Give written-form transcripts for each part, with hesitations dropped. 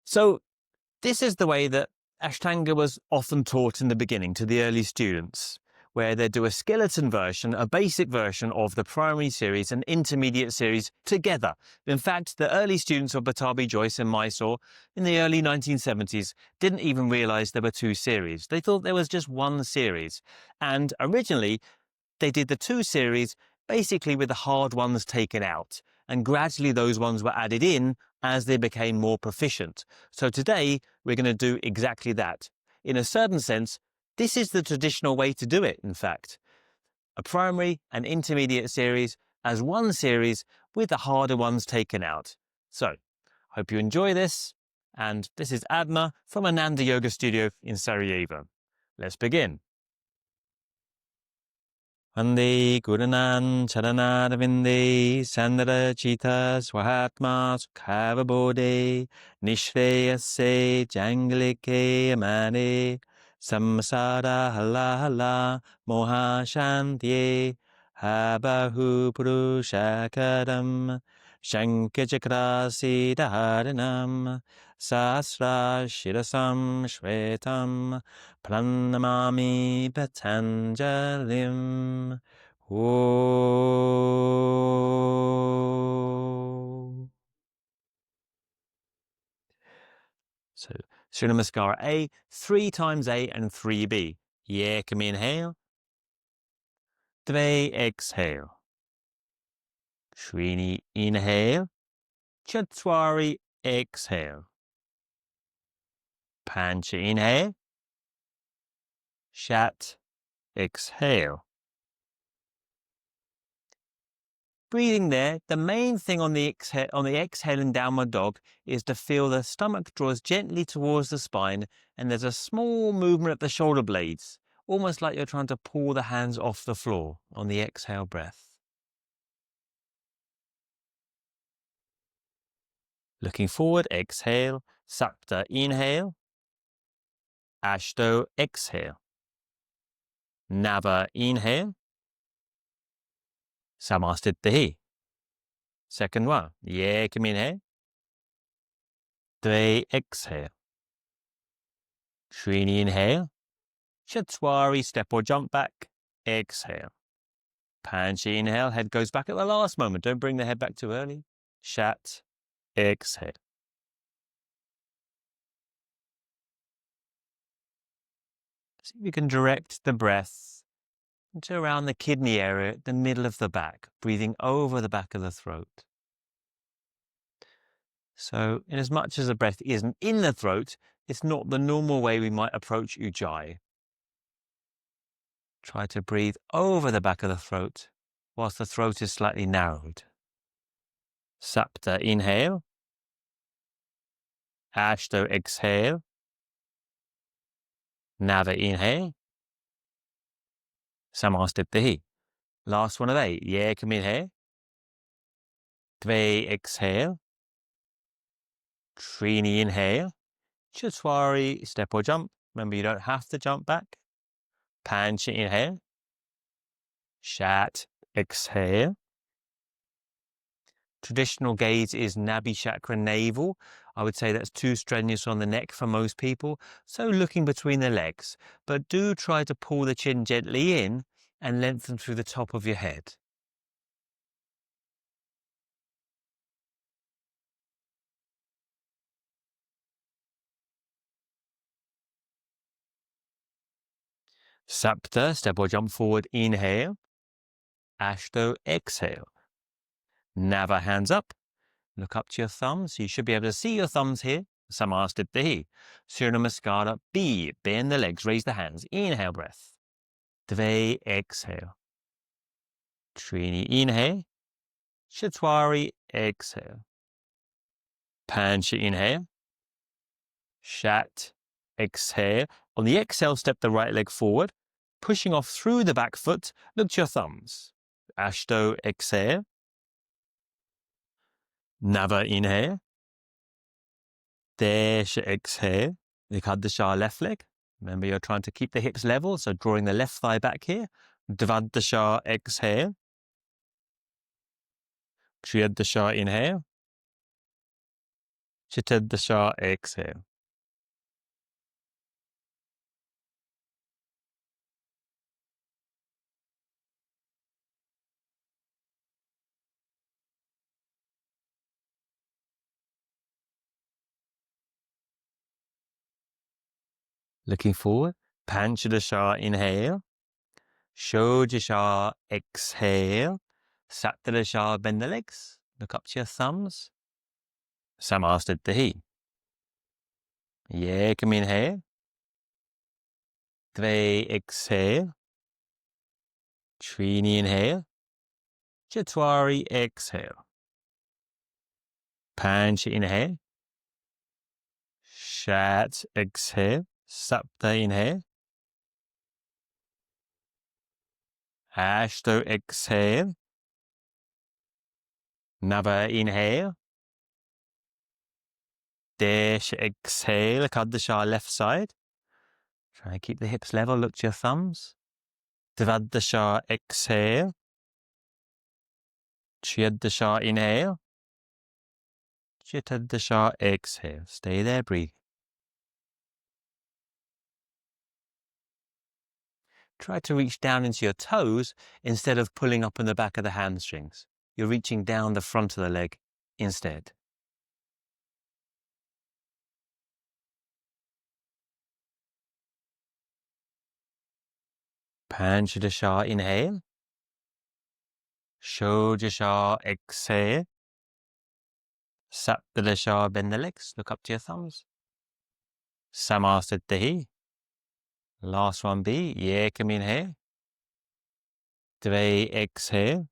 So this is the way that Ashtanga was often taught in the beginning to the early students, where they do a skeleton version, a basic version of the primary series and intermediate series together. In fact, the early students of Batabi Joyce in Mysore in the early 1970s didn't even realize there were two series. They thought there was just one series. And originally, they did the two series basically with the hard ones taken out, and gradually those ones were added in as they became more proficient. So today we're going to do exactly that. In a certain sense, this is the traditional way to do it, in fact. A primary and intermediate series as one series with the harder ones taken out. So, hope you enjoy this. And this is Adna from Ananda Yoga Studio in Sarajevo. Let's begin. Vande Gurunan Charanarvinde Sandara Chita Swahatma Sukhavabode Nishreyase Janglike Amane Samsara Hala Hala Moha Shantye Habahu Purushakaram Shankachakrasi Dharanam Sasra Shirasam Shvetam Pranamami Patanjalim. Om. So, Surya Namaskara A, 3 times A and 3B. Yekam inhale. Dve exhale. Shrini inhale. Chaturari exhale. Pancha inhale. Shat exhale. Breathing there, the main thing on the exhale in downward dog is to feel the stomach draws gently towards the spine, and there's a small movement at the shoulder blades, almost like you're trying to pull the hands off the floor on the exhale breath. Looking forward, exhale, Sapta inhale, Ashto exhale, Nava inhale, Samastitihi. Second one, Yekam inhale, Dve exhale, Shrini inhale, Chaturari step or jump back, exhale. Pancha inhale, head goes back at the last moment. Don't bring the head back too early. Shat, exhale. See if you can direct the breath into around the kidney area, the middle of the back, breathing over the back of the throat. So, in as much as the breath isn't in the throat, it's not the normal way we might approach Ujjayi. Try to breathe over the back of the throat whilst the throat is slightly narrowed. Sapta inhale. Ashto exhale. Nava inhale. Samastitihi. Last one of 8. Yekam inhale. Dve exhale. Trini inhale. Chaturari step or jump. Remember, you don't have to jump back. Pancha inhale. Shat exhale. Traditional gaze is Nabhi chakra navel. I would say that's too strenuous on the neck for most people. So looking between the legs. But do try to pull the chin gently in and lengthen through the top of your head. Sapta, step or jump forward, inhale. Ashto, exhale. Nava, hands up. Look up to your thumbs. You should be able to see your thumbs here. Samastitihi. Surya Namaskara B. Bend the legs, raise the hands. Inhale breath. Dve, exhale. Trini, inhale. Chaturari, exhale. Pancha, inhale. Shat, exhale. On the exhale, step the right leg forward, pushing off through the back foot. Look to your thumbs. Ashto, exhale. Nava, inhale. Desha, exhale. Vikadasha, left leg. Remember, you're trying to keep the hips level, so drawing the left thigh back here. Dvadasha, exhale. Triyadasha, inhale. Chaturdasha, exhale. Looking forward. Panchadasha, inhale. Shodasha, exhale. Saptadasha, bend the legs. Look up to your thumbs. Samasthiti. Yekam, inhale. Dve, exhale. Trini, inhale. Chatwari, exhale. Panch, inhale. Shat, exhale. Sapta, inhale. Ashto, exhale. Nava, inhale. Desh, exhale. Kadasha, left side. Try and keep the hips level. Look to your thumbs. Dvadasha, exhale. Chiadasha, inhale. Chitadasha, exhale. Stay there, breathe. Try to reach down into your toes instead of pulling up in the back of the hamstrings. You're reaching down the front of the leg instead. Panchadasha, inhale. Shodasha, exhale. Saptadasha, bend the legs. Look up to your thumbs. Samasthiti. Last one be Yekam, inhale. Dve, exhale.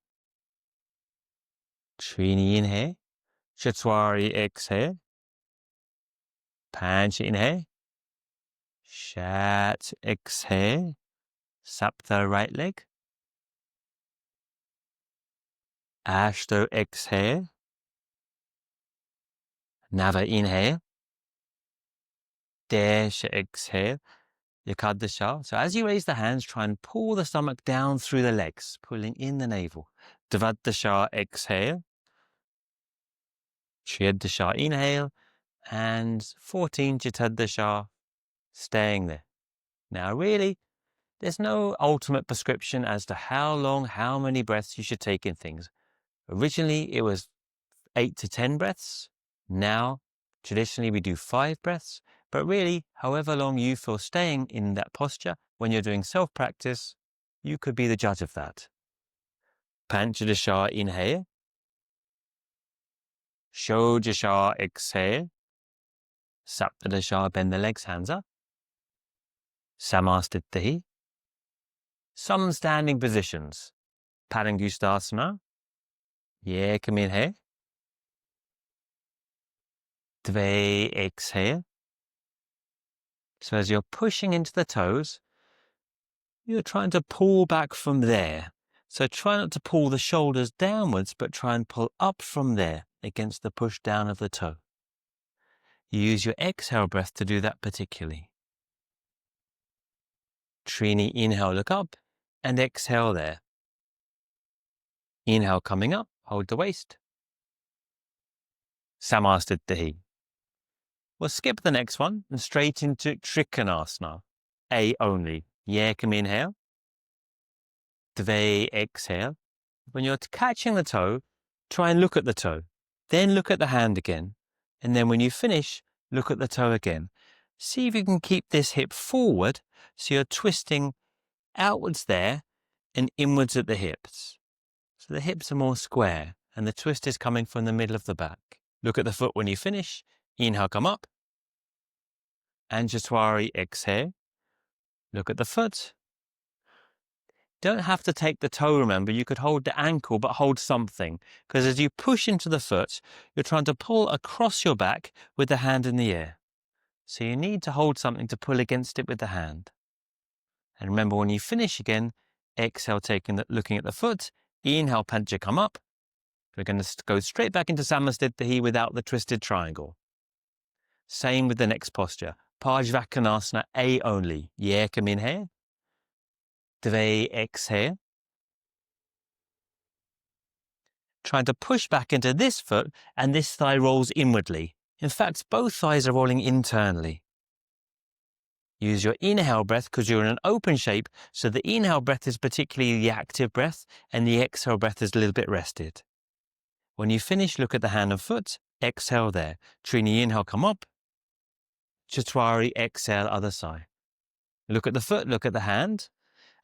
Trini, inhale. Chatwari, exhale. Panch, inhale. Shat, exhale. Sapta, right leg. Ashto, exhale. Nava, inhale. Desh, exhale. Yakadasha. So as you raise the hands, try and pull the stomach down through the legs, pulling in the navel. Dvadasha, exhale. Chiadasha, inhale. And 14, Chitadasha, staying there. Now really, there's no ultimate prescription as to how long, how many breaths you should take in things. Originally, it was 8 to 10 breaths. Now, traditionally, we do 5 breaths. But really, however long you feel staying in that posture when you're doing self-practice, you could be the judge of that. Panchadasha, inhale. Shodasha, exhale. Saptadasha, bend the legs, hands up. Samasthiti. Some standing positions. Padangusthasana. Yekam, inhale. Dve, exhale. So as you're pushing into the toes, you're trying to pull back from there. So try not to pull the shoulders downwards, but try and pull up from there against the push down of the toe. You use your exhale breath to do that particularly. Trini, inhale, look up, and exhale there. Inhale, coming up, hold the waist. Samasthiti. We'll skip the next one and straight into Trikonasana. A only. Yekam, inhale. Dve, exhale. When you're catching the toe, try and look at the toe. Then look at the hand again. And then when you finish, look at the toe again. See if you can keep this hip forward so you're twisting outwards there and inwards at the hips. So the hips are more square and the twist is coming from the middle of the back. Look at the foot when you finish. Inhale, come up. Anjaswari, exhale. Look at the foot. Don't have to take the toe, remember. You could hold the ankle, but hold something. Because as you push into the foot, you're trying to pull across your back with the hand in the air. So you need to hold something to pull against it with the hand. And remember, when you finish again, exhale, looking at the foot. Inhale, pancha, come up. We're going to go straight back into Samasthiti without the twisted triangle. Same with the next posture. Pajvakonasana, A only. Yekam, inhale. Dve, exhale. Trying to push back into this foot, and this thigh rolls inwardly. In fact, both thighs are rolling internally. Use your inhale breath because you're in an open shape, so the inhale breath is particularly the active breath and the exhale breath is a little bit rested. When you finish, look at the hand and foot, exhale there. Trini, inhale, come up. Chaturari, exhale, other side. Look at the foot, look at the hand,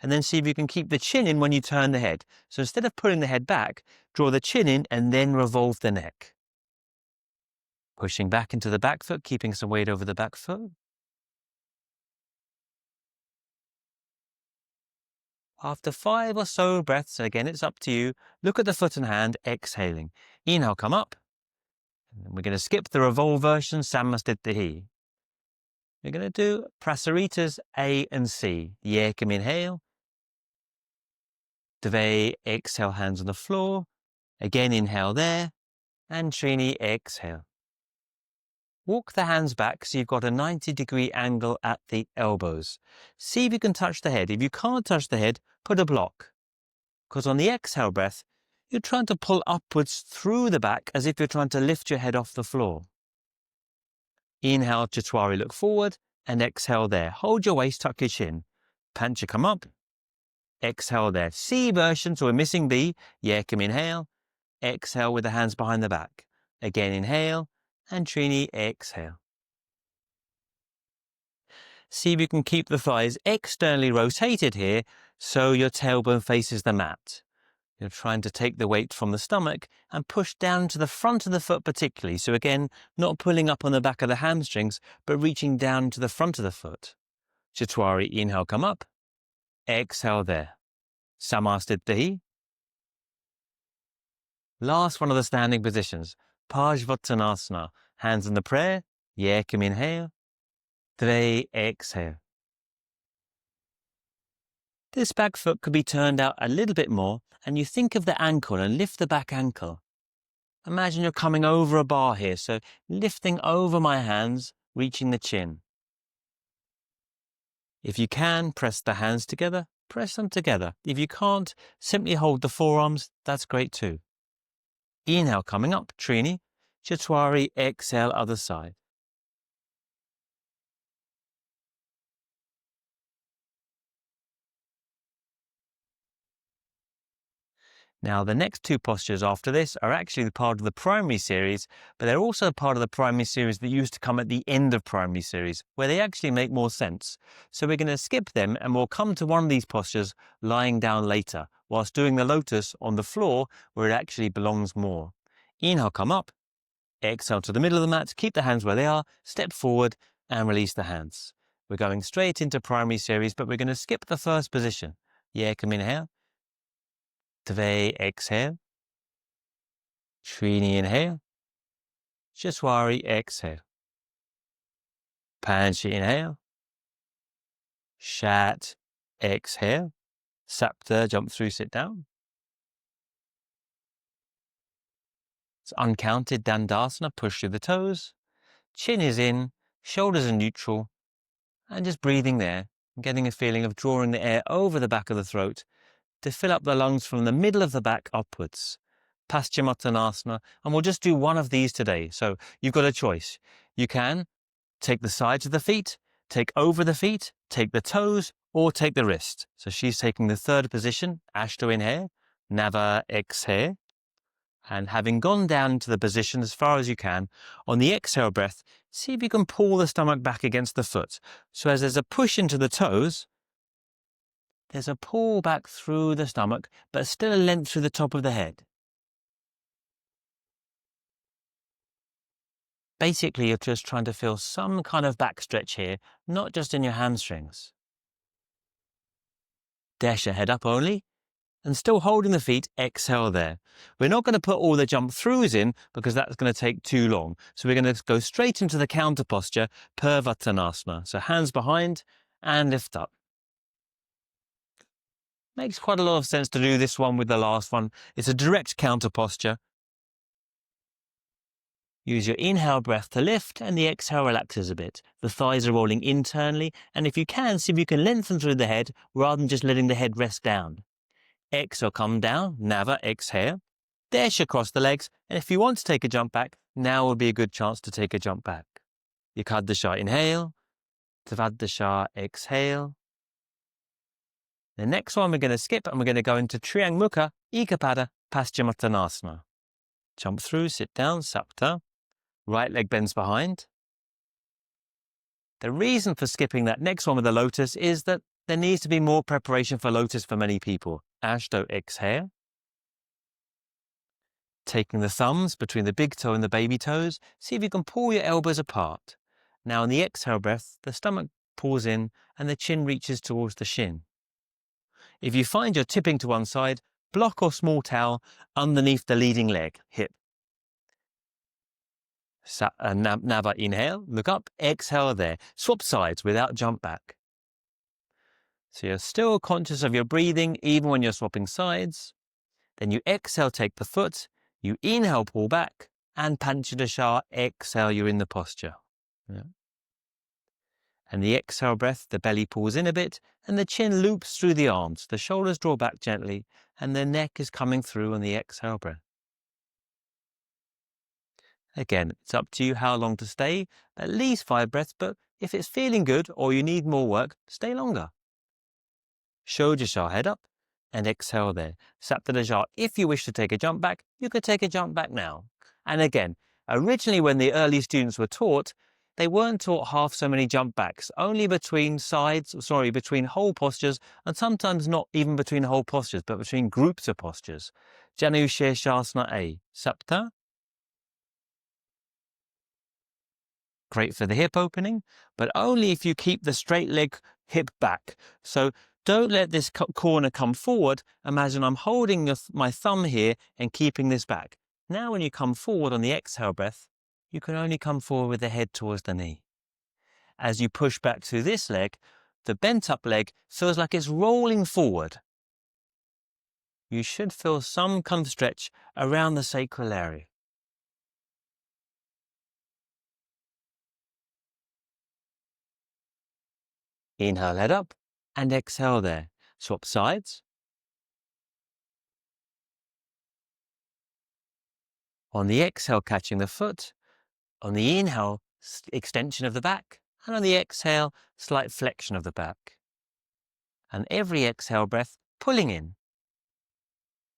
and then see if you can keep the chin in when you turn the head. So instead of pulling the head back, draw the chin in and then revolve the neck. Pushing back into the back foot, keeping some weight over the back foot. After 5 or so breaths, and again, it's up to you, look at the foot and hand, exhaling. Inhale, come up. And we're going to skip the revolve version, Samasthiti. We're going to do Prasaritas A and C. Yekam, inhale. Dve, exhale, hands on the floor. Again, inhale there. And Trini, exhale. Walk the hands back so you've got a 90-degree angle at the elbows. See if you can touch the head. If you can't touch the head, put a block. Because on the exhale breath, you're trying to pull upwards through the back as if you're trying to lift your head off the floor. Inhale, Chaturari, look forward, and exhale there. Hold your waist, tuck your chin. Pancha, come up. Exhale there. C version, so we're missing B. Yekam, inhale. Exhale with the hands behind the back. Again, inhale. And Trini, exhale. See if you can keep the thighs externally rotated here so your tailbone faces the mat. You're trying to take the weight from the stomach and push down to the front of the foot particularly. So again, not pulling up on the back of the hamstrings, but reaching down to the front of the foot. Chaturari, inhale, come up. Exhale there. Samasthiti. Last one of the standing positions. Parsvottanasana. Hands in the prayer. Yekam, inhale. Dve, exhale. This back foot could be turned out a little bit more, and you think of the ankle and lift the back ankle. Imagine you're coming over a bar here, so lifting over my hands, reaching the chin. If you can, press the hands together, press them together. If you can't, simply hold the forearms, that's great too. Inhale, coming up, Trini. Chaturari, exhale, other side. Now, the next two postures after this are actually part of the primary series, but they're also part of the primary series that used to come at the end of primary series, where they actually make more sense. So we're going to skip them and we'll come to one of these postures lying down later, whilst doing the lotus on the floor where it actually belongs more. Inhale, come up. Exhale to the middle of the mat, keep the hands where they are, step forward and release the hands. We're going straight into primary series, but we're going to skip the first position. Yekam, inhale. Dve, exhale. Trini, inhale. Chaturari, exhale. Pancha, inhale. Shat, exhale. Sapta, jump through, sit down. It's uncounted Dandasana, push through the toes. Chin is in, shoulders are neutral. And just breathing there, getting a feeling of drawing the air over the back of the throat to fill up the lungs from the middle of the back upwards. Paschimottanasana, and we'll just do one of these today. So you've got a choice. You can take the sides of the feet, take over the feet, take the toes, or take the wrist. So she's taking the third position, Ashto inhale, Nava exhale. And having gone down into the position as far as you can, on the exhale breath, see if you can pull the stomach back against the foot. So as there's a push into the toes, there's a pull back through the stomach, but still a length through the top of the head. Basically, you're just trying to feel some kind of back stretch here, not just in your hamstrings. Dash your head up only, and still holding the feet, exhale there. We're not going to put all the jump throughs in because that's going to take too long. So we're going to go straight into the counter posture, Purvattanasana. So hands behind and lift up. Makes quite a lot of sense to do this one with the last one. It's a direct counter posture. Use your inhale breath to lift and the exhale relaxes a bit. The thighs are rolling internally, and if you can, see if you can lengthen through the head rather than just letting the head rest down. Exhale, come down, Nava, exhale. Dash across the legs, and if you want to take a jump back, Now would be a good chance to take a jump back. Ekadasha, inhale. Tvadasha, exhale. The next one we're going to skip and we're going to go into Triangmukha Ekapada Paschimottanasana. Jump through, sit down, Sapta. Right leg bends behind. The reason for skipping that next one with the lotus is that there needs to be more preparation for lotus for many people. Ashto, exhale. Taking the thumbs between the big toe and the baby toes, see if you can pull your elbows apart. Now on the exhale breath, the stomach pulls in and the chin reaches towards the shin. If you find you're tipping to one side, block or small towel underneath the leading leg, hip. Nava, inhale, look up, exhale there. Swap sides without jump back. So you're still conscious of your breathing even when you're swapping sides. Then you exhale, take the foot. You inhale, pull back. And Panchadasha, exhale, you're in the posture. Yeah. And the exhale breath, the belly pulls in a bit and the chin loops through the arms. The shoulders draw back gently and the neck is coming through on the exhale breath. Again, it's up to you how long to stay, at least 5 breaths, but if it's feeling good or you need more work, stay longer. Shodhasha, head up and exhale there. Saptadasha, if you wish to take a jump back, you could take a jump back now. And again, originally when the early students were taught, they weren't taught half so many jump backs, only between between whole postures, and sometimes not even between whole postures, but between groups of postures. Janu Shirshasana A, Sapta. Great for the hip opening, but only if you keep the straight leg hip back. So don't let this corner come forward. Imagine I'm holding my thumb here and keeping this back. Now when you come forward on the exhale breath, you can only come forward with the head towards the knee. As you push back to this leg, the bent up leg feels like it's rolling forward. You should feel some kind of stretch around the sacral area. Inhale, head up, and exhale there. Swap sides. On the exhale, catching the foot. On the inhale, extension of the back. And on the exhale, slight flexion of the back. And every exhale breath, pulling in.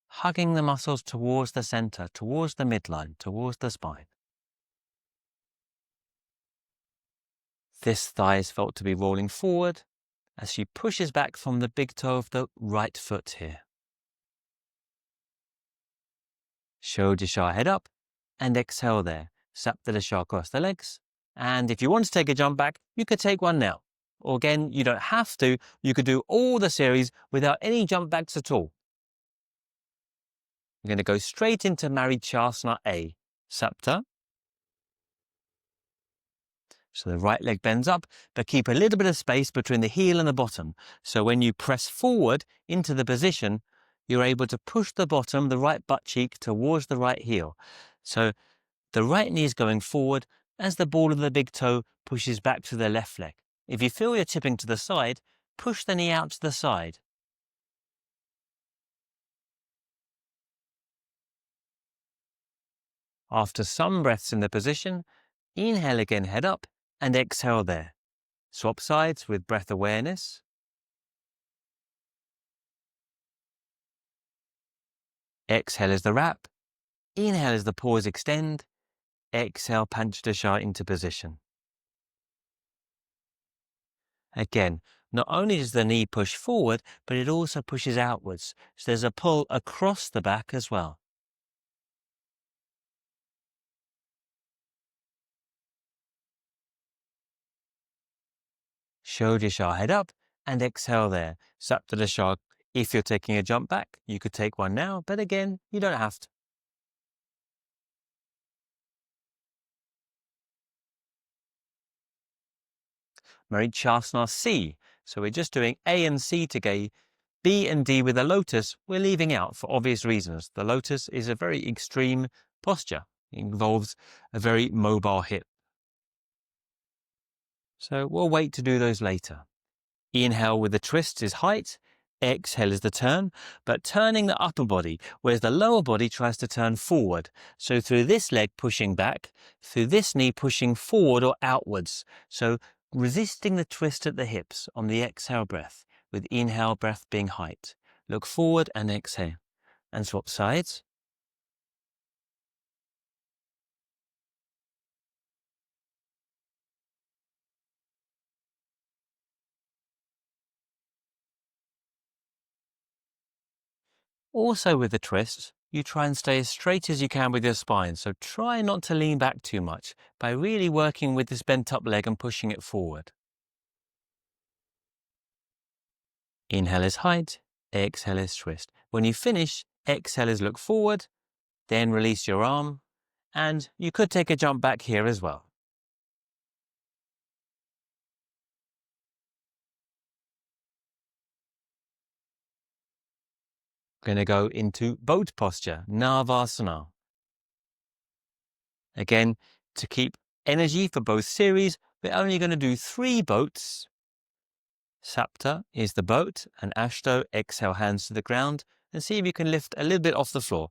Hugging the muscles towards the center, towards the midline, towards the spine. This thigh is felt to be rolling forward as she pushes back from the big toe of the right foot here. Shodhasha, head up and exhale there. Saptadasha, across the legs. And if you want to take a jump back, you could take one now. Or again, you don't have to. You could do all the series without any jump backs at all. We're going to go straight into Marichyasana A, Sapta. So the right leg bends up, but keep a little bit of space between the heel and the bottom. So when you press forward into the position, you're able to push the bottom, the right butt cheek, towards the right heel. So the right knee is going forward as the ball of the big toe pushes back to the left leg. If you feel you're tipping to the side, push the knee out to the side. After some breaths in the position, inhale again, head up, and exhale there. Swap sides with breath awareness. Exhale as the wrap. Inhale as the paws extend. Exhale, Panchadasha into position. Again, not only does the knee push forward, but it also pushes outwards. So there's a pull across the back as well. Shodhasha, head up and exhale there. Saptadasha, if you're taking a jump back, you could take one now, but again, you don't have to. Marichyasana C. So we're just doing A and C today. B and D with a lotus, we're leaving out for obvious reasons. The lotus is a very extreme posture. It involves a very mobile hip. So we'll wait to do those later. Inhale with the twists is height. exhale is the turn, but turning the upper body, whereas the lower body tries to turn forward. So through this leg pushing back, through this knee pushing forward or outwards. So resisting the twist at the hips on the exhale breath, with inhale breath being height. Look forward and exhale. And swap sides. Also with the twist, you try and stay as straight as you can with your spine, so try not to lean back too much by really working with this bent up leg and pushing it forward. Inhale is height, exhale is twist. When you finish, exhale is look forward, then release your arm, and you could take a jump back here as well. Going to go into boat posture, Navasana. Again, to keep energy for both series, we're only going to do 3 boats. Sapta is the boat, and Ashto, exhale hands to the ground, and see if you can lift a little bit off the floor.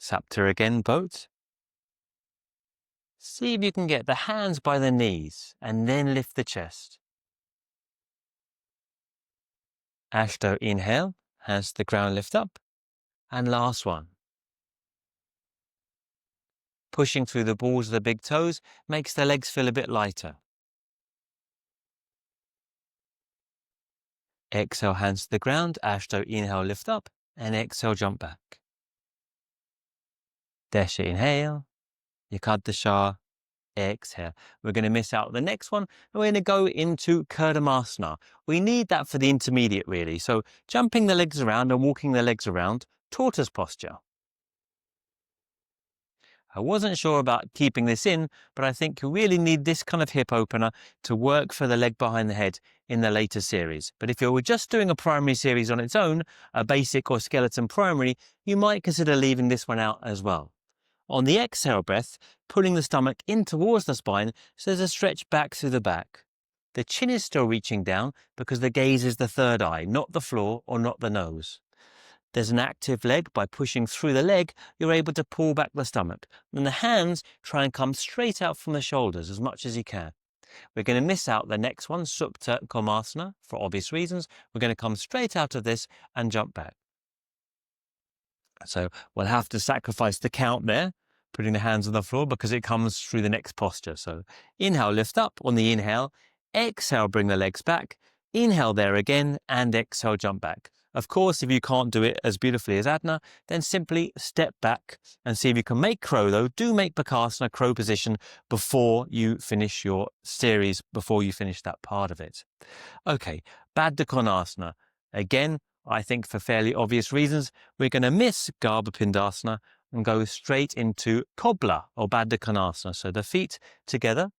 Sapta again, boat. See if you can get the hands by the knees, and then lift the chest. Ashto, inhale, hands to the ground, lift up. And last one. Pushing through the balls of the big toes makes the legs feel a bit lighter. Exhale, hands to the ground. Ashto, inhale, lift up. And exhale, jump back. Desha, inhale. Yakadasha, exhale. We're going to miss out the next one. We're going to go into Kurdamasana. We need that for the intermediate, really. So jumping the legs around and walking the legs around, tortoise posture. I wasn't sure about keeping this in, but I think you really need this kind of hip opener to work for the leg behind the head in the later series. But if you were just doing a primary series on its own, a basic or skeleton primary, you might consider leaving this one out as well. On the exhale breath, pulling the stomach in towards the spine so there's a stretch back through the back. The chin is still reaching down because the gaze is the third eye, not the floor or not the nose. There's an active leg. By pushing through the leg, you're able to pull back the stomach. And the hands try and come straight out from the shoulders as much as you can. We're going to miss out the next one, Supta Komasana, for obvious reasons. We're going to come straight out of this and jump back. So we'll have to sacrifice the count there, putting the hands on the floor because it comes through the next posture. So inhale, lift up on the inhale. Exhale, bring the legs back. Inhale there again, and exhale, jump back. Of course, if you can't do it as beautifully as Adna, then simply step back and see if you can make crow, though. Do make Bakasana, crow position, before you finish your series, before you finish that part of it. Okay, Baddha Konasana. Again, I think for fairly obvious reasons, we're going to miss Garbha Pindasana and go straight into Kobla or Baddha Konasana. So the feet together.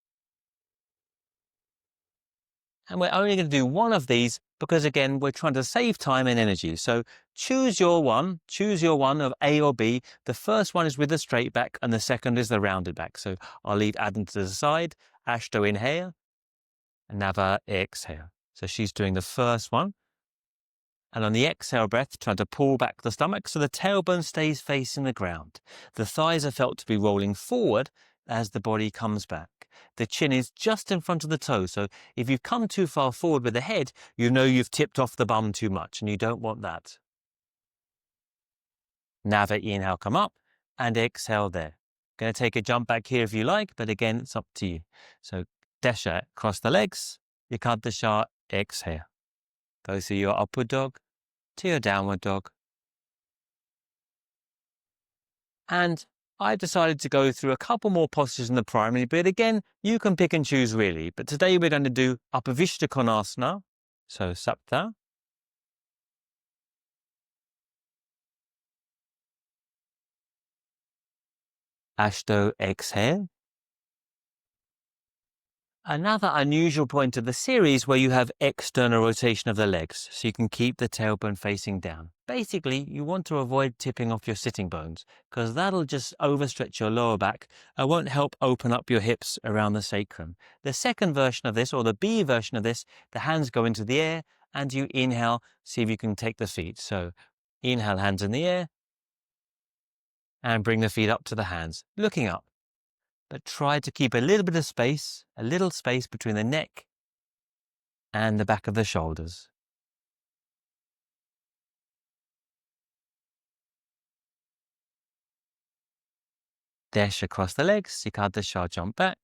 And we're only going to do one of these because, again, we're trying to save time and energy. So choose your one of A or B. The first one is with the straight back and the second is the rounded back. So I'll leave Adna to the side. Ashto, inhale, and Nava, exhale. So she's doing the first one. And on the exhale breath, trying to pull back the stomach so the tailbone stays facing the ground. The thighs are felt to be rolling forward as the body comes back. The chin is just in front of the toe, so if you've come too far forward with the head, you know you've tipped off the bum too much, and you don't want that. Nava, inhale, come up, and exhale there. Going to take a jump back here if you like, but again, it's up to you. So Desha, cross the legs, Yakadasha, exhale. Go through your upward dog to your downward dog. And I decided to go through a couple more postures in the primary, but again, you can pick and choose really. But today we're going to do Upavishta Konasana, so Sapta. Ashto, exhale. Another unusual point of the series where you have external rotation of the legs, so you can keep the tailbone facing down. Basically, you want to avoid tipping off your sitting bones, because that'll just overstretch your lower back and won't help open up your hips around the sacrum. The second version of this, or the B version of this, the hands go into the air and you inhale, see if you can take the feet. So inhale, hands in the air, and bring the feet up to the hands, looking up. But try to keep a little bit of space, a little space between the neck and the back of the shoulders. Dash across the legs, Ikadasha, jump back,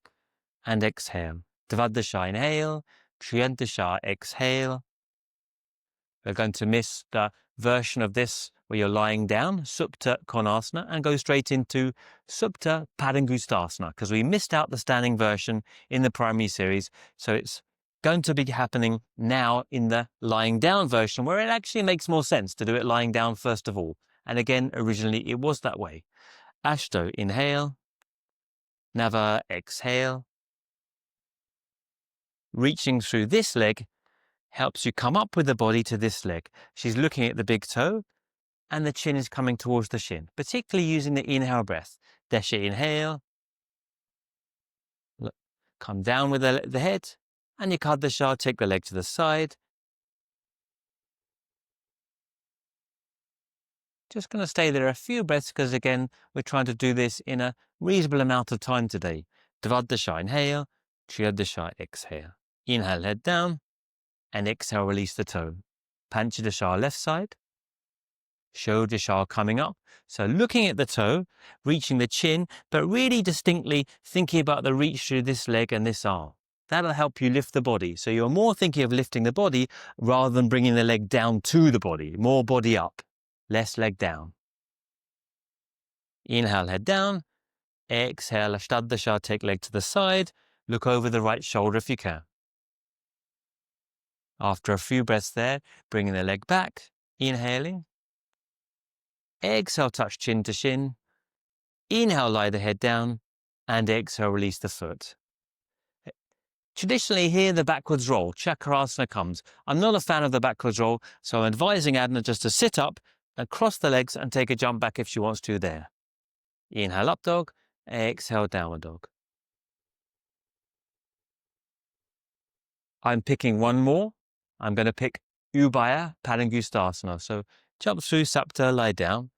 and exhale. Dvadasha, inhale, Triyadasha, exhale. We're going to miss the version of this where you're lying down, Supta Konasana, and go straight into Supta Padangusthasana, because we missed out the standing version in the primary series. So it's going to be happening now in the lying down version, where it actually makes more sense to do it lying down first of all. And again, originally it was that way. Ashto, inhale. Nava, exhale. Reaching through this leg helps you come up with the body to this leg. She's looking at the big toe, and the chin is coming towards the shin, particularly using the inhale breath. Desha, inhale. Look, come down with the head, and Ikadasha, take the leg to the side. Just going to stay there a few breaths, because again, we're trying to do this in a reasonable amount of time today. Dvadasha, inhale. Triyadasha, exhale. Inhale, head down, and exhale, release the toe. Panchadasha, left side. Shodasha coming up. So looking at the toe, reaching the chin, but really distinctly thinking about the reach through this leg and this arm. That'll help you lift the body. So you're more thinking of lifting the body rather than bringing the leg down to the body. More body up, less leg down. Inhale, head down. Exhale, Ashtadasha, take leg to the side. Look over the right shoulder if you can. After a few breaths there, bringing the leg back, inhaling. Exhale, touch chin to shin. Inhale, lie the head down, and exhale, release the foot. Traditionally here, the backwards roll, Chakrasana comes. I'm not a fan of the backwards roll, so I'm advising Adna just to sit up and cross the legs and take a jump back if she wants to there. Inhale, up dog. Exhale, downward dog. I'm picking one more. I'm going to pick Ubaya Padangusthasana. So jump through Sapta, lie down.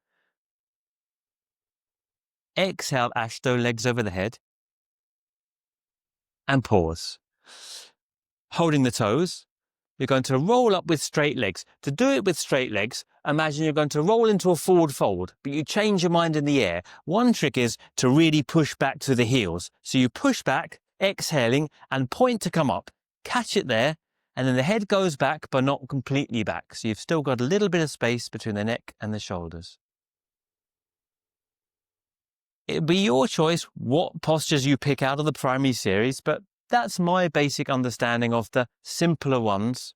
Exhale, Ashto, legs over the head. And pause. Holding the toes, you're going to roll up with straight legs. To do it with straight legs, imagine you're going to roll into a forward fold, but you change your mind in the air. One trick is to really push back to the heels. So you push back, exhaling, and point to come up. Catch it there, and then the head goes back, but not completely back. So you've still got a little bit of space between the neck and the shoulders. It'll be your choice what postures you pick out of the primary series, but that's my basic understanding of the simpler ones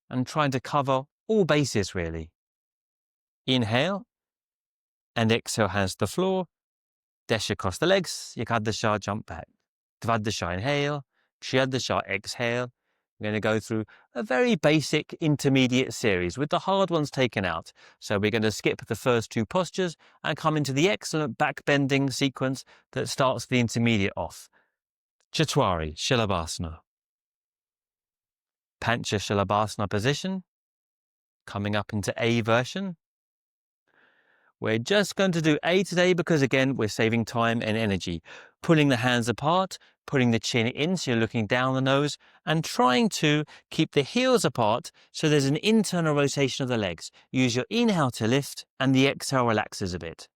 and trying to cover all bases really. Inhale and exhale, hands to the floor. Dash across the legs, Ikadasha, jump back. Dvadasha, inhale. Triyadasha, exhale. We're going to go through a very basic intermediate series with the hard ones taken out. So we're going to skip the first two postures and come into the excellent back bending sequence that starts the intermediate off. Chatwari, Shalabhasana. Pancha Shalabhasana position. Coming up into A version. We're just going to do A today because, again, we're saving time and energy. Pulling the hands apart, putting the chin in so you're looking down the nose, and trying to keep the heels apart so there's an internal rotation of the legs. Use your inhale to lift and the exhale relaxes a bit.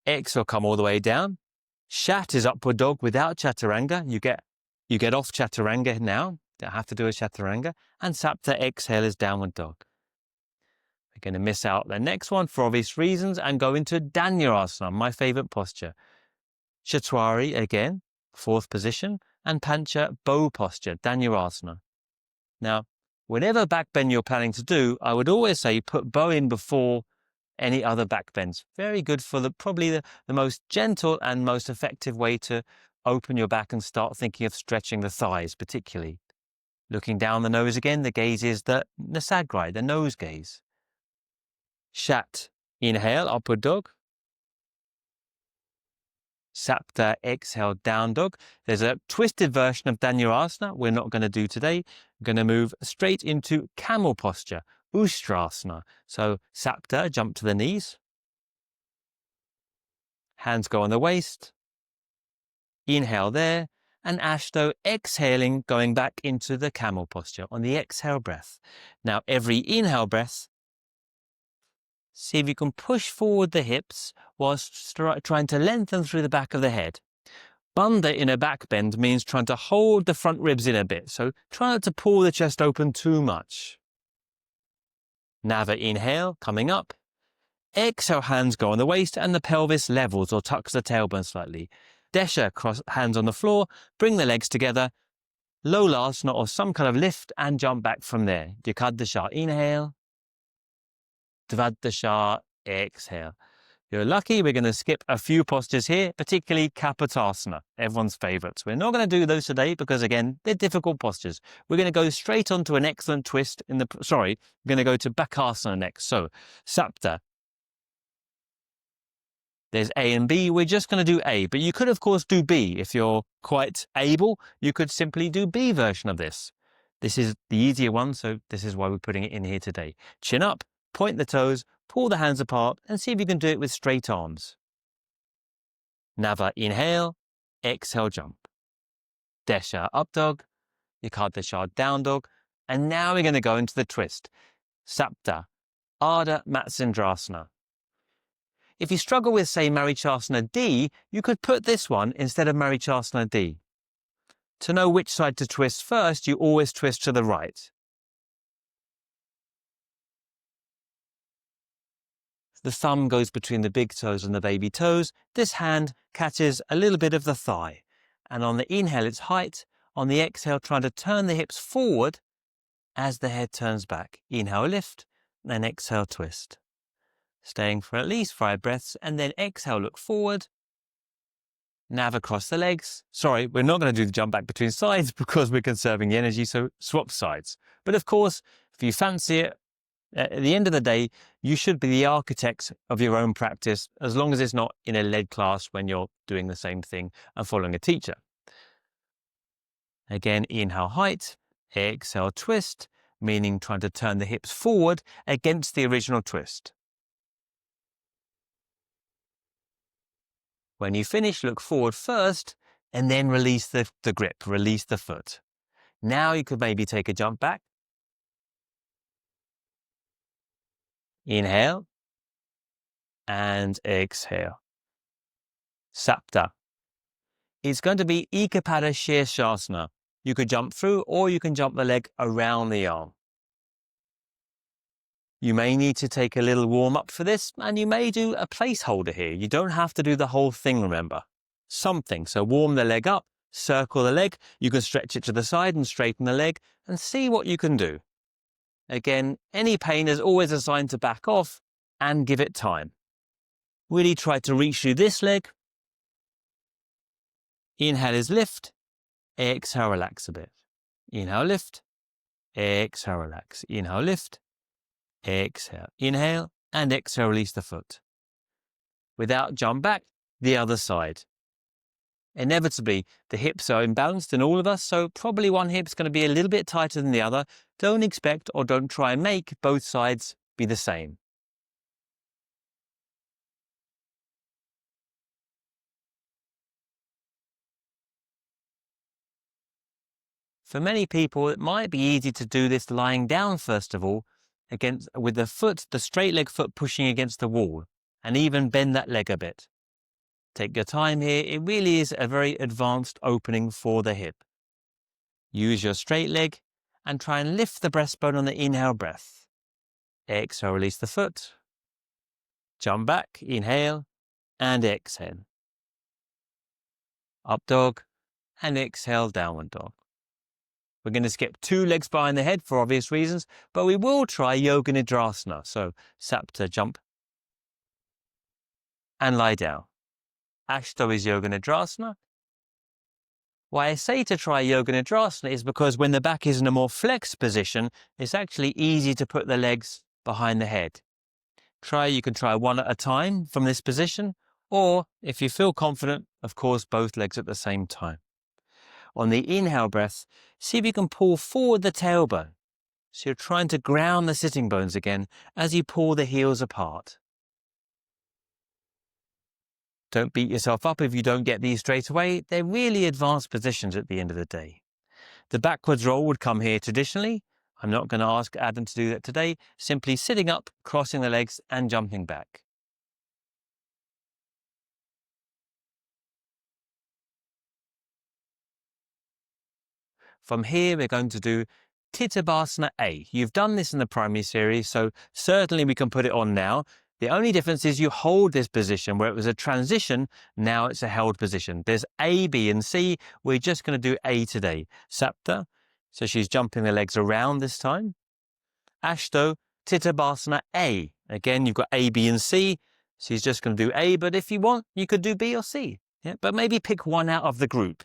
Exhale, come all the way down. Shat is upward dog without chaturanga. You get off chaturanga now. Don't have to do a chaturanga. And sapta, exhale, is downward dog. We're going to miss out the next one for obvious reasons and go into Dhanurasana, my favorite posture. Chatwari again, fourth position, and Pancha, bow posture, Dhanurasana. Now, whatever back bend you're planning to do, I would always say put bow in before any other back bends. Very good for probably the most gentle and most effective way to open your back and start thinking of stretching the thighs particularly. Looking down the nose again, the gaze is the Nasagraj, the nose gaze. Shat, inhale, upward dog. Sapta, exhale, down dog. There's a twisted version of Dhanurasana we're not going to do today. We're going to move straight into camel posture, Ustrasana. So Sapta, jump to the knees. Hands go on the waist. Inhale there. And Ashto, exhaling, going back into the camel posture on the exhale breath. Now, every inhale breath, see if you can push forward the hips whilst trying to lengthen through the back of the head. Bandha in a back bend means trying to hold the front ribs in a bit, so try not to pull the chest open too much. Nava inhale, coming up. Exhale, hands go on the waist and the pelvis levels or tucks the tailbone slightly. Desha, cross hands on the floor, bring the legs together. Lolasana or some kind of lift and jump back from there. Dikadasha, inhale. Dvadasha, exhale. You're lucky, we're going to skip a few postures here, particularly Kapotasana, everyone's favourites. We're not going to do those today because, again, they're difficult postures. We're going to go straight onto an excellent twist we're going to go to Bakasana next. So, Sapta. There's A and B. We're just going to do A, but you could, of course, do B. If you're quite able, you could simply do B version of this. This is the easier one, so this is why we're putting it in here today. Chin up, point the toes, pull the hands apart and see if you can do it with straight arms. Nava, inhale, exhale, jump. Desha, up dog. Yukadasha, down dog. And now we're going to go into the twist. Sapta, Ardha Matsendrasana. If you struggle with, say, Marichasana D, you could put this one instead of Marichasana D. To know which side to twist first, you always twist to the right. The thumb goes between the big toes and the baby toes. This hand catches a little bit of the thigh. And on the inhale, it's height. On the exhale, trying to turn the hips forward as the head turns back. Inhale, lift, then exhale, twist. Staying for at least 5 breaths, and then exhale, look forward. Nav across the legs. Sorry, we're not going to do the jump back between sides because we're conserving the energy, so swap sides. But of course, if you fancy it, at the end of the day, you should be the architect of your own practice, as long as it's not in a lead class when you're doing the same thing and following a teacher. Again, inhale, height, exhale, twist, meaning trying to turn the hips forward against the original twist. When you finish, look forward first and then release the grip, release the foot. Now you could maybe take a jump back. Inhale and exhale. Sapta. It's going to be Ekapada Shirshasana. You could jump through or you can jump the leg around the arm. You may need to take a little warm up for this and you may do a placeholder here. You don't have to do the whole thing, remember. Something. So warm the leg up, circle the leg. You can stretch it to the side and straighten the leg and see what you can do. Again, any pain is always a sign to back off and give it time. Really try to reach through this leg. Inhale is lift. Exhale, relax a bit. Inhale, lift. Exhale, relax. Inhale, lift. Exhale. Inhale and exhale, release the foot. Without jump back, the other side. Inevitably, the hips are imbalanced in all of us, so probably one hip's going to be a little bit tighter than the other. Don't expect or don't try and make both sides be the same. For many people, it might be easy to do this lying down first of all, with the straight leg foot pushing against the wall, and even bend that leg a bit. Take your time here. It really is a very advanced opening for the hip. Use your straight leg and try and lift the breastbone on the inhale breath. Exhale, release the foot. Jump back, inhale, and exhale. Up dog, and exhale, downward dog. We're going to skip 2 legs behind the head for obvious reasons, but we will try Yoga Nidrasana. So, Sapta, jump, and lie down. Ashto is Yoga Nidrasana. Why I say to try Yoga Nidrasana is because when the back is in a more flexed position, it's actually easy to put the legs behind the head. You can try one at a time from this position, or if you feel confident, of course, both legs at the same time. On the inhale breath, see if you can pull forward the tailbone. So you're trying to ground the sitting bones again as you pull the heels apart. Don't beat yourself up if you don't get these straight away. They're really advanced positions at the end of the day. The backwards roll would come here traditionally. I'm not going to ask Adam to do that today. Simply sitting up, crossing the legs and jumping back. From here, we're going to do Tittabhasana A. You've done this in the primary series, so certainly we can put it on now. The only difference is you hold this position where it was a transition, now it's a held position. There's A, B, and C. We're just going to do A today. Sapta, so she's jumping the legs around this time. Ashto, Tittabhasana A. Again, you've got A, B, and C. She's just going to do A, but if you want, you could do B or C. Yeah? But maybe pick one out of the group.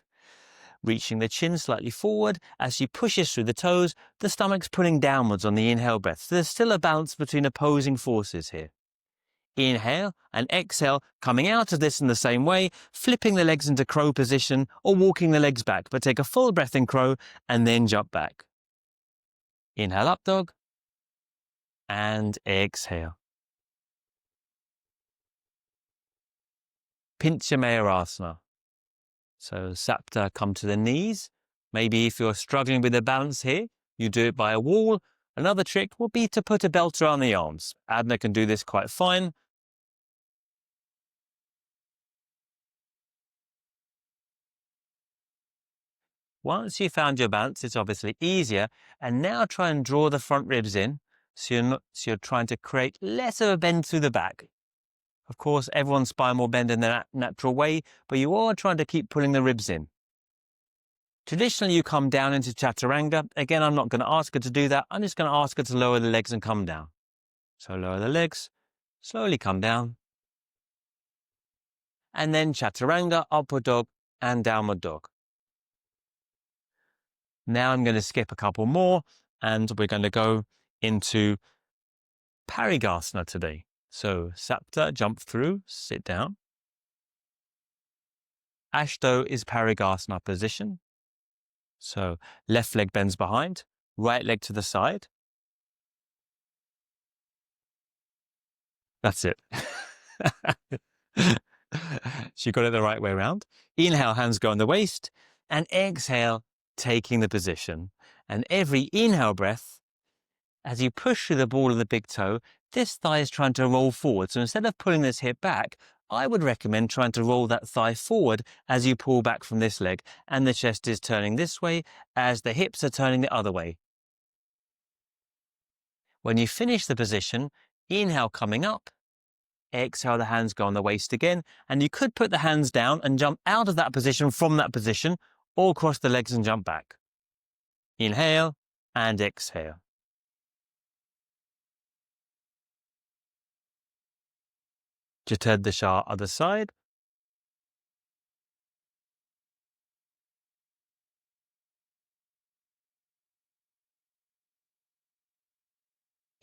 Reaching the chin slightly forward as she pushes through the toes, the stomach's pulling downwards on the inhale breath. So there's still a balance between opposing forces here. Inhale and exhale, coming out of this in the same way, flipping the legs into crow position or walking the legs back, but take a full breath in crow and then jump back. Inhale up dog and exhale. Pincha Mayurasana. So Sapta, come to the knees. Maybe if you're struggling with the balance here, you do it by a wall. Another trick will be to put a belt around the arms. Adna can do this quite fine. Once you've found your balance, it's obviously easier. And now try and draw the front ribs in. So you're trying to create less of a bend through the back. Of course, everyone's spine will bend in their natural way, but you are trying to keep pulling the ribs in. Traditionally, you come down into Chaturanga. Again, I'm not going to ask her to do that. I'm just going to ask her to lower the legs and come down. So lower the legs, slowly come down. And then Chaturanga, upward dog, and downward dog. Now I'm going to skip a couple more, and we're going to go into Parigasana today. So Sapta, jump through, sit down. Ashto is Parigasana position. So left leg bends behind, right leg to the side. That's it. She got it the right way around. Inhale, hands go on the waist, and exhale, taking the position. And every inhale breath, as you push through the ball of the big toe, this thigh is trying to roll forward. So instead of pulling this hip back, I would recommend trying to roll that thigh forward as you pull back from this leg, and the chest is turning this way as the hips are turning the other way. When you finish the position, inhale coming up, exhale, the hands go on the waist again, and you could put the hands down and jump out of that position from that position, or cross the legs and jump back. Inhale and exhale. Jatad Dasha, other side.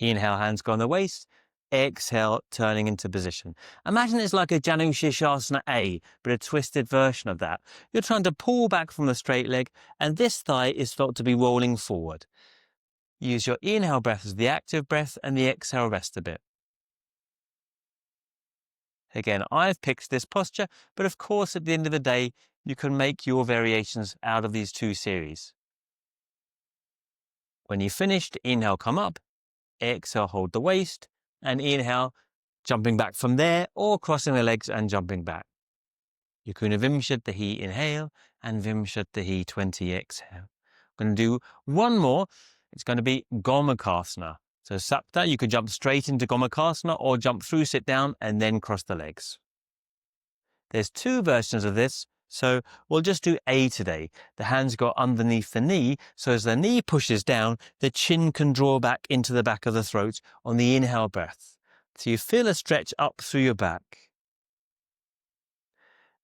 Inhale, hands go on the waist. Exhale, turning into position. Imagine it's like a Janu Shirshasana A, but a twisted version of that. You're trying to pull back from the straight leg, and this thigh is felt to be rolling forward. Use your inhale breath as the active breath, and the exhale rest a bit. Again, I've picked this posture, but of course, at the end of the day, you can make your variations out of these two series. When you've finished, inhale, come up. Exhale, hold the waist, and inhale, jumping back from there or crossing the legs and jumping back. Yakuna Vimshattahi, inhale, and Vimshattahi, 20, exhale. I'm going to do one more. It's going to be Gomukhasana. So Sapta, you could jump straight into Gomukhasana or jump through, sit down, and then cross the legs. There's two versions of this. So we'll just do A today. The hands go underneath the knee, so as the knee pushes down, the chin can draw back into the back of the throat on the inhale breath. So you feel a stretch up through your back.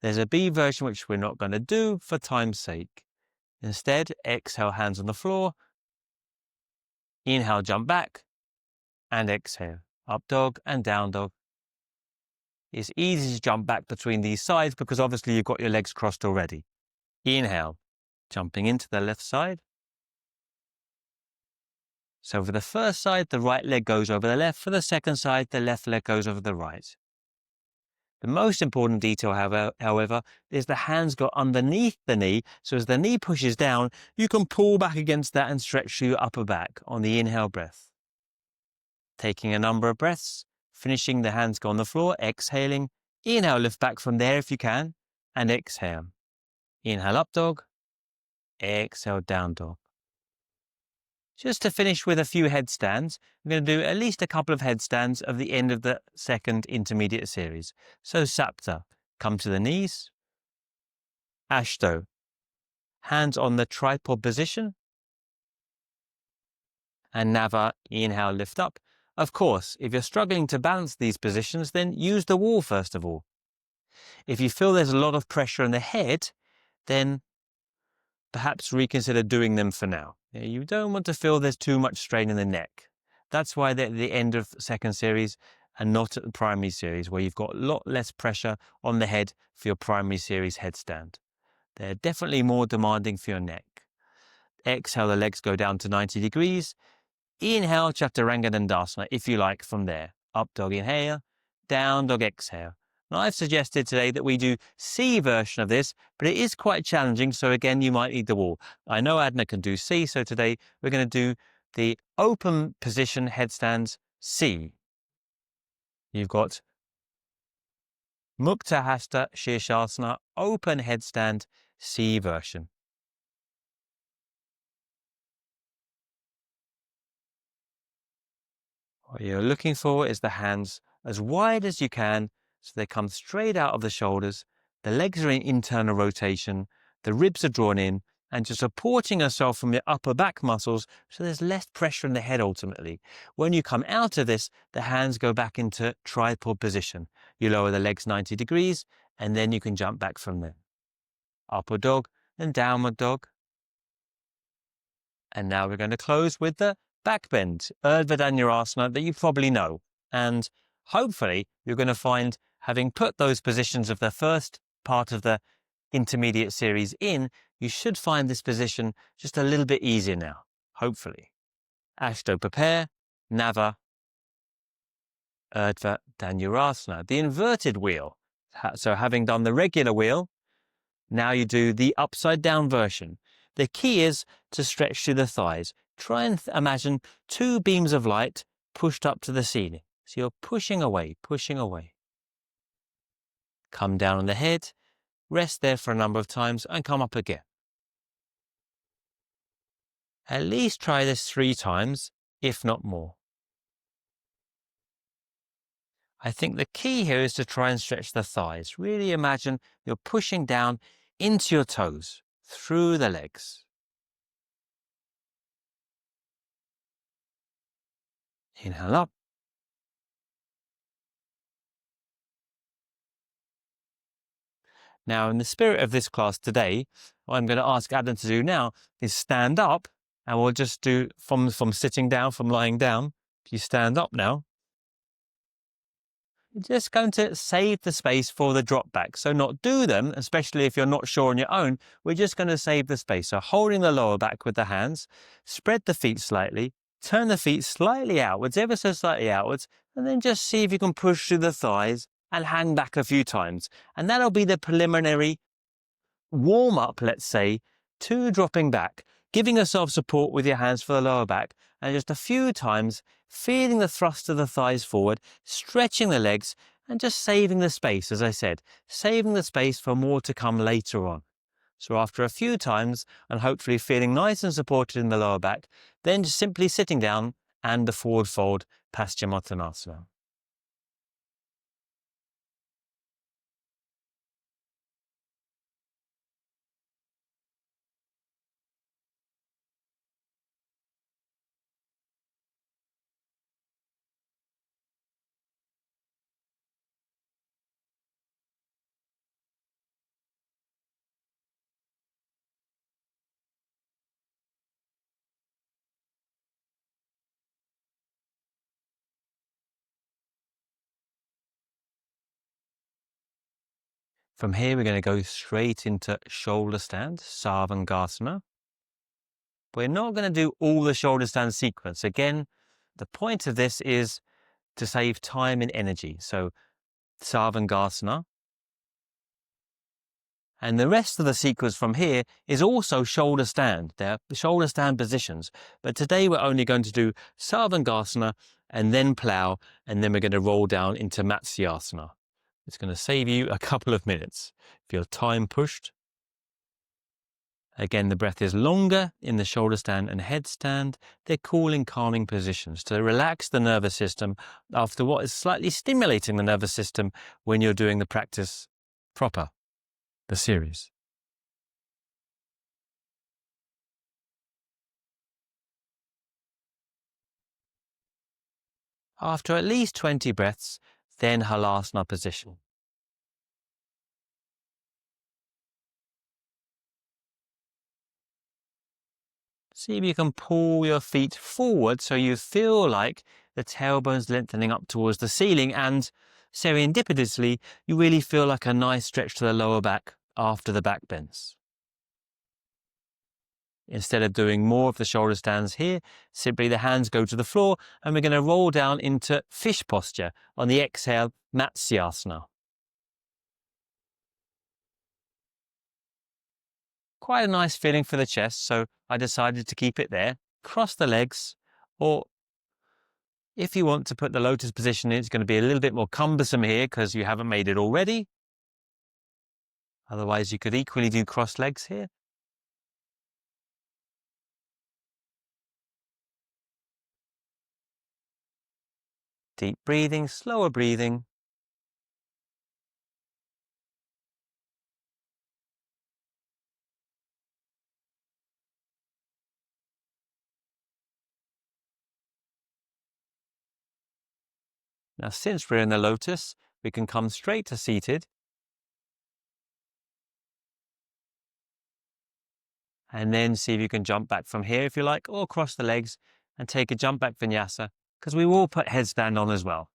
There's a B version which we're not going to do for time's sake. Instead, exhale, hands on the floor. Inhale, jump back, and exhale. Up dog and down dog. It's easy to jump back between these sides because obviously you've got your legs crossed already. Inhale, jumping into the left side. So for the first side, the right leg goes over the left. For the second side, the left leg goes over the right. The most important detail, however, is the hands go underneath the knee. So as the knee pushes down, you can pull back against that and stretch your upper back on the inhale breath. Taking a number of breaths, finishing, the hands go on the floor, exhaling. Inhale, lift back from there if you can, and exhale. Inhale, up dog. Exhale, down dog. Just to finish with a few headstands, we're going to do at least a couple of headstands at the end of the second intermediate series. So Sapta, come to the knees. Ashto, hands on the tripod position. And Nava, inhale, lift up. Of course, if you're struggling to balance these positions, then use the wall first of all. If you feel there's a lot of pressure in the head, then perhaps reconsider doing them for now. You don't want to feel there's too much strain in the neck. That's why they're at the end of the second series and not at the primary series, where you've got a lot less pressure on the head for your primary series headstand. They're definitely more demanding for your neck. Exhale, the legs go down to 90 degrees. Inhale, Chaturanga Dandasana, if you like, from there. Up dog, inhale. Down dog, exhale. Now, I've suggested today that we do C version of this, but it is quite challenging, so again, you might need the wall. I know Adna can do C, so today we're going to do the open position headstands C. You've got Mukta Hasta Shirshasana, open headstand C version. What you're looking for is the hands as wide as you can, so they come straight out of the shoulders. The legs are in internal rotation, the ribs are drawn in, and you're supporting yourself from your upper back muscles, so there's less pressure in the head ultimately. When you come out of this, the hands go back into tripod position. You lower the legs 90 degrees, and then you can jump back from there. Upward dog and downward dog. And now we're going to close with the back bend, Urdhva Dhanurasana, that you probably know. And hopefully you're going to find, having put those positions of the first part of the intermediate series in, you should find this position just a little bit easier now, hopefully. Ashto, prepare, Nava, Urdhva Dhanurasana, the inverted wheel. So having done the regular wheel, now you do the upside down version. The key is to stretch through the thighs. Try and imagine two beams of light pushed up to the ceiling. So you're pushing away, pushing away. Come down on the head, rest there for a number of times and come up again. At least try this 3 times, if not more. I think the key here is to try and stretch the thighs. Really imagine you're pushing down into your toes, through the legs. Inhale up. Now, in the spirit of this class today, what I'm going to ask Adna to do now is stand up, and we'll just do from sitting down, from lying down. If you stand up now, you're just going to save the space for the drop back. So not do them, especially if you're not sure on your own. We're just going to save the space. So holding the lower back with the hands, spread the feet slightly, turn the feet slightly outwards, ever so slightly outwards, and then just see if you can push through the thighs and hang back a few times. And that'll be the preliminary warm up, let's say, to dropping back, giving yourself support with your hands for the lower back, and just a few times feeling the thrust of the thighs forward, stretching the legs, and just saving the space, as I said, saving the space for more to come later on. So after a few times, and hopefully feeling nice and supported in the lower back, then just simply sitting down and the forward fold Paschimottanasana. From here, we're going to go straight into shoulder stand, Savangasana. We're not going to do all the shoulder stand sequence. Again, the point of this is to save time and energy. So Savangasana. And the rest of the sequence from here is also shoulder stand. They're the shoulder stand positions. But today we're only going to do Savangasana and then plow, and then we're going to roll down into Matsyasana. It's going to save you a couple of minutes. If you're time pushed. Again, the breath is longer in the shoulder stand and headstand. They're cooling, calming positions to relax the nervous system after what is slightly stimulating the nervous system when you're doing the practice proper, the series. After at least 20 breaths, then Halasana position. See if you can pull your feet forward so you feel like the tailbone's lengthening up towards the ceiling, and serendipitously, you really feel like a nice stretch to the lower back after the back bends. Instead of doing more of the shoulder stands here, simply the hands go to the floor and we're going to roll down into fish posture. On the exhale, Matsyasana. Quite a nice feeling for the chest, so I decided to keep it there. Cross the legs, or if you want to put the lotus position in, it's going to be a little bit more cumbersome here because you haven't made it already. Otherwise, you could equally do crossed legs here. Deep breathing, slower breathing. Now, since we're in the lotus, we can come straight to seated. And then see if you can jump back from here if you like, or cross the legs and take a jump back vinyasa, because we will put headstand on as well.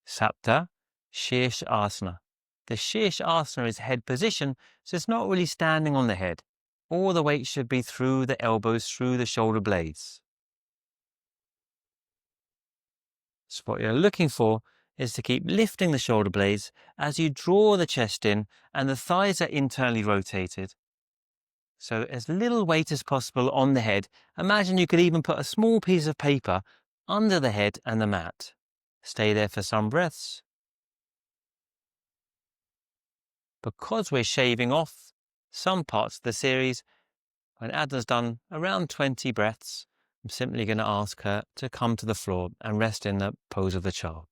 Sapta Shirsh Asana. The Shirsh Asana is head position, so it's not really standing on the head. All the weight should be through the elbows, through the shoulder blades. So what you're looking for is to keep lifting the shoulder blades as you draw the chest in and the thighs are internally rotated. So as little weight as possible on the head. Imagine you could even put a small piece of paper under the head and the mat. Stay there for some breaths. Because we're shaving off some parts of the series, when Adna's done around 20 breaths, I'm simply going to ask her to come to the floor and rest in the pose of the child.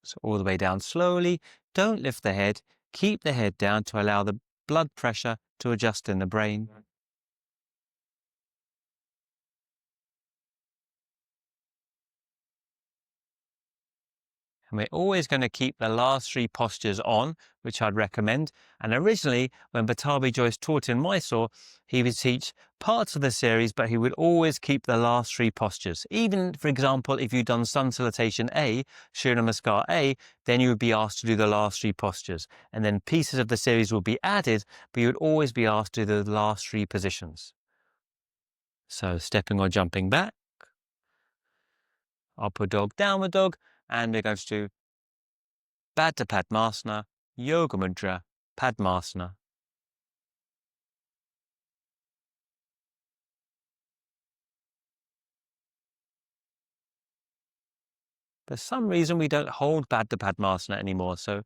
So all the way down slowly. Don't lift the head. Keep the head down to allow the blood pressure to adjust in the brain. And we're always going to keep the last three postures on, which I'd recommend. And originally, when Batabi Joyce taught in Mysore, he would teach parts of the series, but he would always keep the last three postures. Even, for example, if you'd done Sun Salutation A, Surya Namaskar A, then you would be asked to do the last three postures. And then pieces of the series will be added, but you would always be asked to do the last three positions. So stepping or jumping back, upward dog, downward dog, and we're going to do Baddha Padmasana, Yoga Mudra, Padmasana. For some reason, we don't hold Baddha Padmasana anymore. So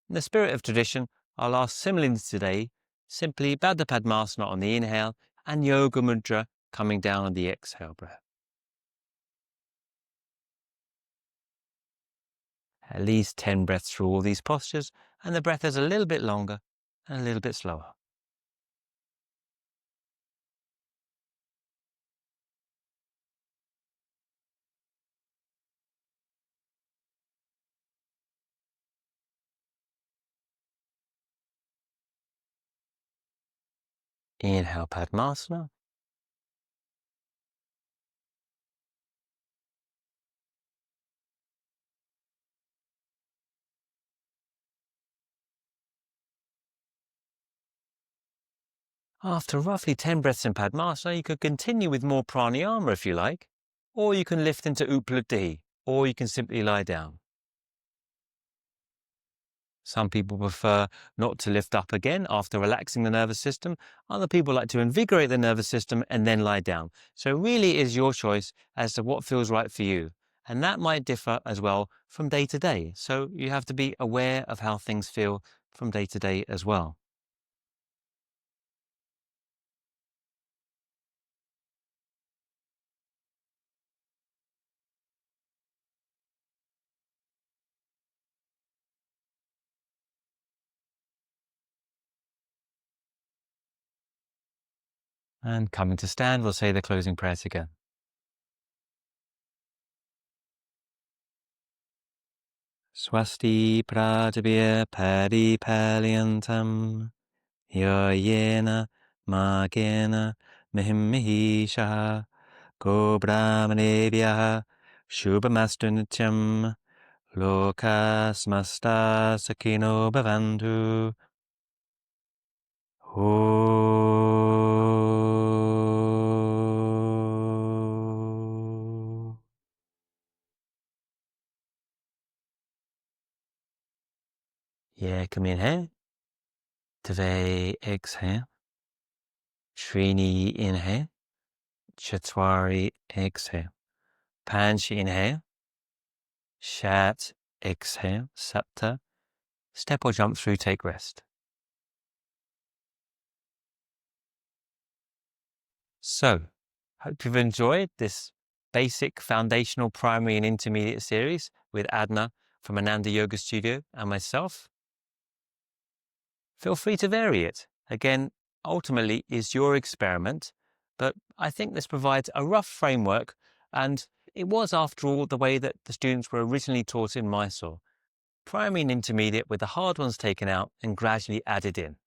in the spirit of tradition, I'll ask similarly today, simply Baddha Padmasana on the inhale and Yoga Mudra coming down on the exhale breath. At least 10 breaths through all these postures, and the breath is a little bit longer and a little bit slower. Inhale Padmasana. After roughly 10 breaths in Padmasana, you could continue with more pranayama if you like, or you can lift into Upalati, or you can simply lie down. Some people prefer not to lift up again after relaxing the nervous system. Other people like to invigorate the nervous system and then lie down. So really is your choice as to what feels right for you. And that might differ as well from day to day. So you have to be aware of how things feel from day to day as well. And coming to stand, we'll say the closing prayers again. Swasti prajabhya paripalyantam yayena magena mihimmihisha go brahmanebhyah shubhamastu nityam loka samasta sakino bhavantu. Om. Yekam inhale, Dve exhale, Trini inhale, Chatwari exhale, Panchi inhale, Shat exhale, Sapta. Step or jump through, take rest. So, hope you've enjoyed this basic, foundational, primary and intermediate series with Adna from Ananda Yoga Studio and myself. Feel free to vary it. Again, ultimately is your experiment, but I think this provides a rough framework, and it was, after all, the way that the students were originally taught in Mysore. Primary and intermediate with the hard ones taken out and gradually added in.